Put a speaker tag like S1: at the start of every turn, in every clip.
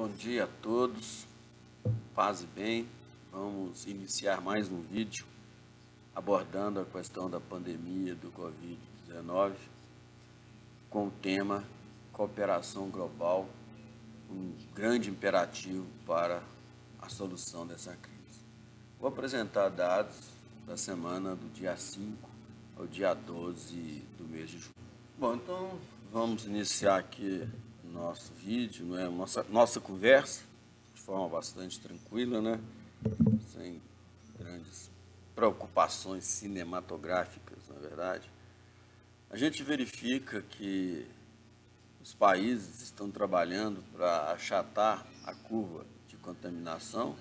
S1: Bom dia a todos, paz e bem. Vamos iniciar mais um vídeo abordando a questão da pandemia do Covid-19 com o tema cooperação global, um grande imperativo para a solução dessa crise. Vou apresentar dados da semana do dia 5 ao dia 12 do mês de julho. Bom, então vamos iniciar aqui nosso vídeo, né? Nossa conversa de forma bastante tranquila, né? Sem grandes preocupações cinematográficas, na verdade. A gente verifica que os países estão trabalhando para achatar a curva de contaminação,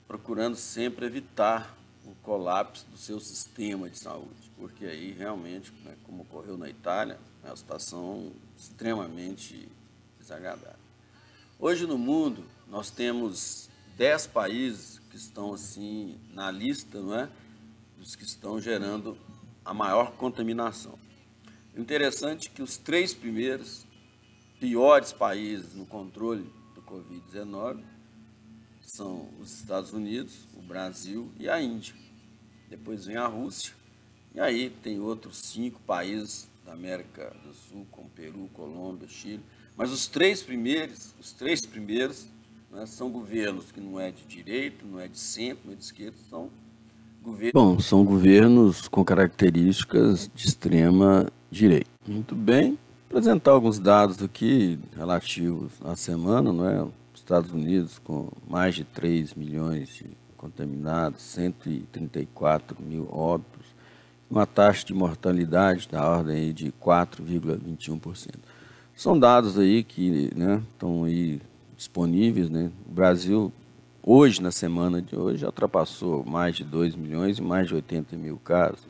S1: procurando sempre evitar o colapso do seu sistema de saúde, porque aí realmente, né, como ocorreu na Itália, é uma situação extremamente desagradável. Hoje no mundo nós temos 10 países que estão assim na lista, não é, dos que estão gerando a maior contaminação. O interessante é que os 3 primeiros piores países no controle do Covid-19 são os Estados Unidos, o Brasil e a Índia. Depois vem a Rússia, e aí tem outros 5 países da América do Sul, como Peru, Colômbia, Chile. Mas os três primeiros, né, são governos que não é de direita, não é de centro, não é de esquerda, são governos com características de extrema direita. Muito bem, apresentar alguns dados aqui relativos à semana, não é? Estados Unidos com mais de 3 milhões de contaminados, 134 mil óbitos, uma taxa de mortalidade da ordem de 4,21%. São dados aí que, né, estão aí disponíveis, né? O Brasil, hoje, na semana de hoje, já ultrapassou mais de 2 milhões e mais de 80 mil casos.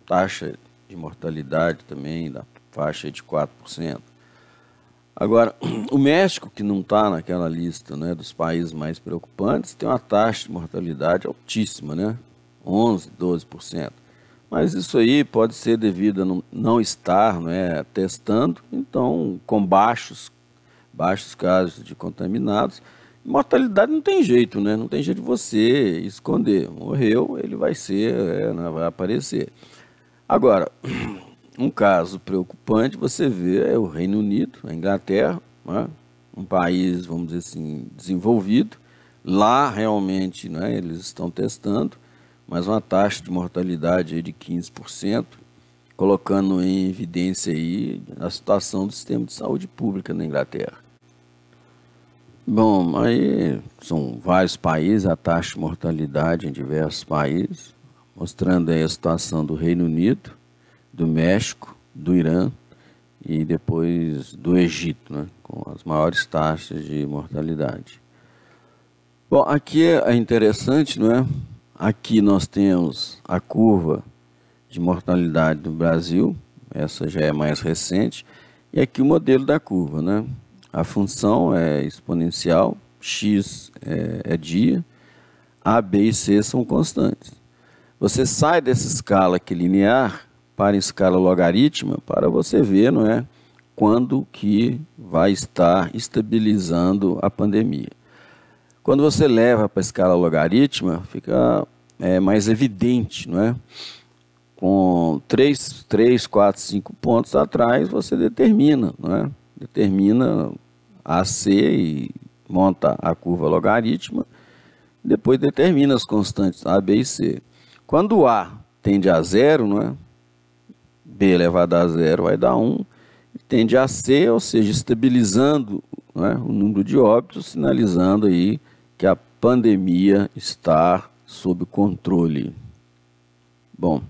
S1: Taxa de mortalidade também da faixa de 4%. Agora, o México, que não está naquela lista, né, dos países mais preocupantes, tem uma taxa de mortalidade altíssima, né, 11%, 12%. Mas isso aí pode ser devido a não estar, né, testando, então com baixos casos de contaminados, mortalidade não tem jeito, né, não tem jeito de você esconder. Morreu, ele vai ser, vai aparecer. Agora, um caso preocupante, você vê, é o Reino Unido, a Inglaterra, né? Um país, vamos dizer assim, desenvolvido. Lá, realmente, né, eles estão testando, mas uma taxa de mortalidade aí de 15%, colocando em evidência aí a situação do sistema de saúde pública na Inglaterra. Bom, aí são vários países, a taxa de mortalidade em diversos países, mostrando aí a situação do Reino Unido, do México, do Irã e depois do Egito, né, com as maiores taxas de mortalidade. Bom, aqui é interessante, não é? Aqui nós temos a curva de mortalidade do Brasil, essa já é mais recente, e aqui o modelo da curva, né? A função é exponencial, x é dia, A, B e C são constantes. Você sai dessa escala aqui linear para a escala logarítmica para você ver, não é, quando que vai estar estabilizando a pandemia. Quando você leva para a escala logarítmica, fica mais evidente, não é? Com 3, 4, 5 pontos atrás, você determina, não é? Determina AC e monta a curva logarítmica, depois determina as constantes A, B e C. Quando o A tende a 0, não é? B elevado a 0 vai dar 1, tende a C, ou seja, estabilizando, né, o número de óbitos, sinalizando aí que a pandemia está sob controle. Bom,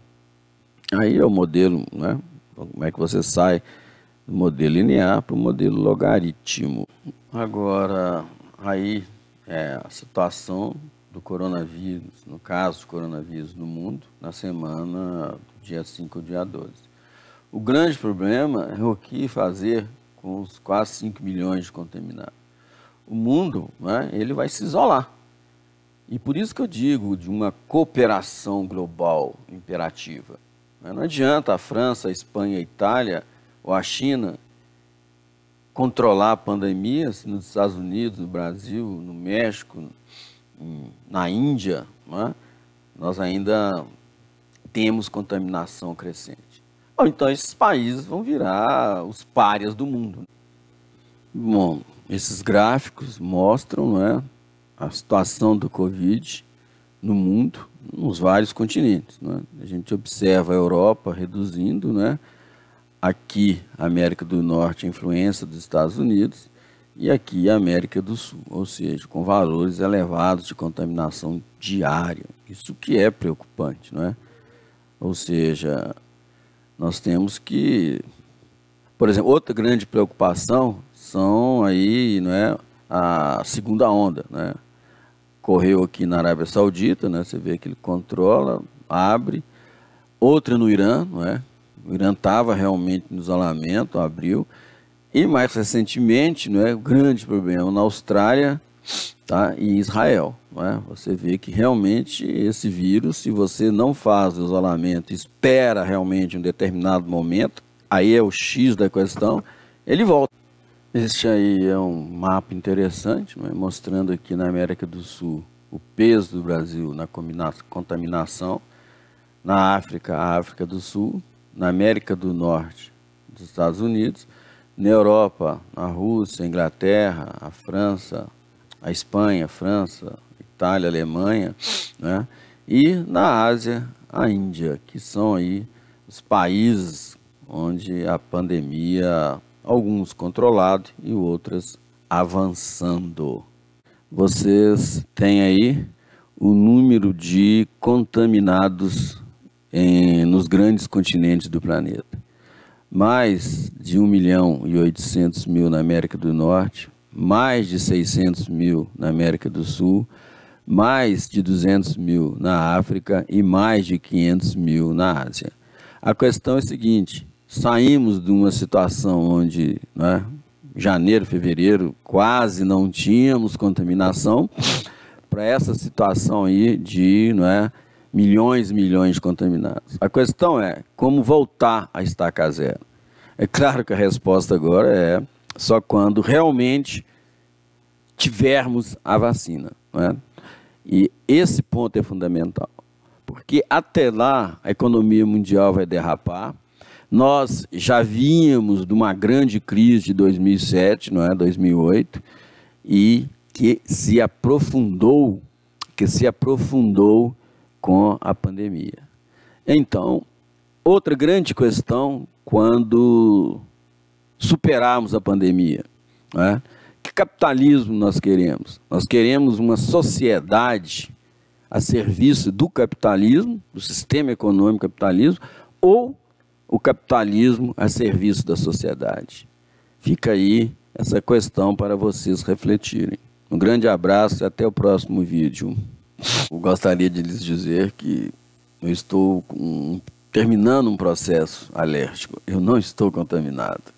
S1: aí é o modelo, né, como é que você sai do modelo linear para o modelo logaritmo. Agora, aí é a situação do coronavírus, no caso do coronavírus no mundo, na semana do dia 5 ao dia 12. O grande problema é o que fazer com os quase 5 milhões de contaminados. O mundo, né, ele vai se isolar. E por isso que eu digo de uma cooperação global imperativa. Não adianta a França, a Espanha, a Itália ou a China controlar a pandemia nos Estados Unidos, no Brasil, no México, na Índia, né? Nós ainda temos contaminação crescente. Ou então esses países vão virar os párias do mundo. Bom, esses gráficos mostram, né, a situação do Covid no mundo, nos vários continentes, né? A gente observa a Europa reduzindo, né? Aqui a América do Norte, a influência dos Estados Unidos, e aqui a América do Sul, ou seja, com valores elevados de contaminação diária. Isso que é preocupante, não é? Ou seja, nós temos que, por exemplo, outra grande preocupação são aí, não é, a segunda onda, né? Correu aqui na Arábia Saudita, né? Você vê que ele controla, abre. Outra no Irã, não é? O Irã estava realmente no isolamento, abriu. E mais recentemente, não é, o grande problema na Austrália, tá, e Israel, não é? Você vê que realmente esse vírus, se você não faz o isolamento, espera realmente um determinado momento, aí é o X da questão, ele volta. Este aí é um mapa interessante, não é? Mostrando aqui na América do Sul o peso do Brasil na contaminação, na África, a África do Sul, na América do Norte, dos Estados Unidos, na Europa, a Rússia, a Inglaterra, a França, a Espanha, a França, a Itália, a Alemanha, né? E na Ásia, a Índia, que são aí os países onde a pandemia, alguns controlados e outras avançando. Vocês têm aí o número de contaminados nos grandes continentes do planeta. Mais de 1.800.000 na América do Norte, mais de 600.000 na América do Sul, mais de 200.000 na África e mais de 500.000 na Ásia. A questão é a seguinte: saímos de uma situação onde, né, janeiro, fevereiro, quase não tínhamos contaminação, para essa situação aí de, né, milhões e milhões de contaminados. A questão é como voltar a estaca zero. É claro que a resposta agora é só quando realmente tivermos a vacina, né? E esse ponto é fundamental, porque até lá a economia mundial vai derrapar. Nós já vínhamos de uma grande crise de 2007, não é, 2008, e que se aprofundou com a pandemia. Então, outra grande questão, quando superarmos a pandemia, né? Que capitalismo nós queremos? Nós queremos uma sociedade a serviço do capitalismo, do sistema econômico capitalismo, ou o capitalismo a serviço da sociedade? Fica aí essa questão para vocês refletirem. Um grande abraço e até o próximo vídeo. Eu gostaria de lhes dizer que eu estou terminando um processo alérgico. Eu não estou contaminado.